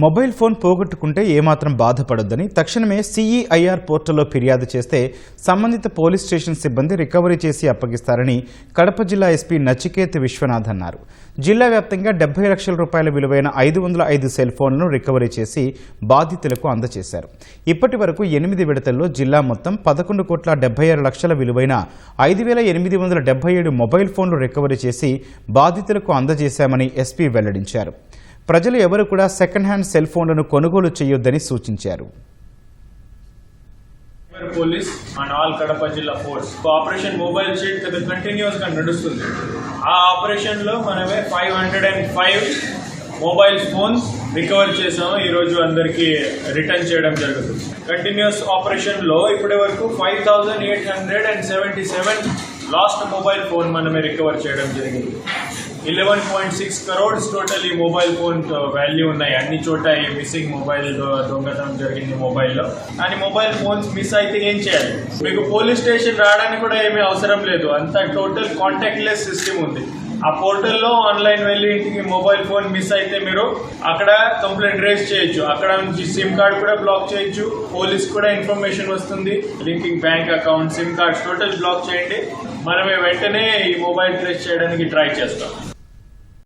Mobile phone పోగొట్టుకుంటే ఏమాత్రం బాధపడొద్దని తక్షణమే సిఈఐఆర్ పోర్టల్లో ఫిర్యాదు చేస్తే సంబంధిత పోలీస్ స్టేషన్ సిబ్బంది రికవరీ చేసి అప్పగిస్తారని కడప జిల్లా ఎస్పీ నచికేత్ విశ్వనాథ్ అన్నారు. జిల్లా వ్యాప్తంగా 70 లక్షల రూపాయల విలువైన 505 సెల్ ఫోన్లను రికవరీ చేసి బాధితులకు అందజేశారు. ఇప్పటి వరకు 8 విడతల్లో జిల్లా మొత్తం 11,76 లక్షల విలువైన 5,877 మొబైల్ ఫోన్లు రికవరీ చేసి బాధితులకు అందజేశామని ఎస్పీ వెల్లడించారు. ప్రజలు ఎవరు కూడా సెకండ్ హ్యాండ్ సెల్ ఫోన్లను కొనుగోలు చేయొద్దని సూచించారు. పోలీస్ అండ్ ఆల్ కడప జిల్లా ఫోర్స్ ఆపరేషన్ మొబైల్ షీట్ కదా కంటిన్యూస్ గా నడుస్తుంది. ఆ ఆపరేషన్ లో మనమే 505 మొబైల్ ఫోన్స్ రికవర్ చేసాము. ఈ రోజు అందరికి రిటర్న్ చేయడం జరుగుతుంది. కంటిన్యూస్ ఆపరేషన్ లో ఇప్పటి వరకు 5,877 లాస్ట్ మొబైల్ ఫోన్ మనమే రికవర్ చేయడం జరిగింది. 11.6 crores టోటల్ ఈ మొబైల్ ఫోన్ వాల్యూ ఉన్నాయి. అన్ని చోట మిస్సింగ్ మొబైల్ దొంగతనం జరిగింది మొబైల్లో. కానీ మొబైల్ ఫోన్స్ మిస్ అయితే ఏం చేయాలి? మీకు పోలీస్ స్టేషన్ రావడానికి కూడా ఏమీ అవసరం లేదు. అంతా టోటల్ కాంటాక్ట్ లెస్ సిస్టమ్ ఉంది. ఆ పోర్టల్లో ఆన్లైన్ వెళ్ళి ఇంటికి మొబైల్ ఫోన్ మిస్ అయితే మీరు అక్కడ కంప్లైంట్ రేజ్ చేయొచ్చు. అక్కడ నుంచి సిమ్ కార్డ్ కూడా బ్లాక్ చేయొచ్చు. పోలీస్ కూడా ఇన్ఫర్మేషన్ వస్తుంది. Linking bank account, SIM cards total block చేయండి. మనమే వెంటనే ఈ మొబైల్ ట్రేస్ చేయడానికి ట్రై చేస్తాం.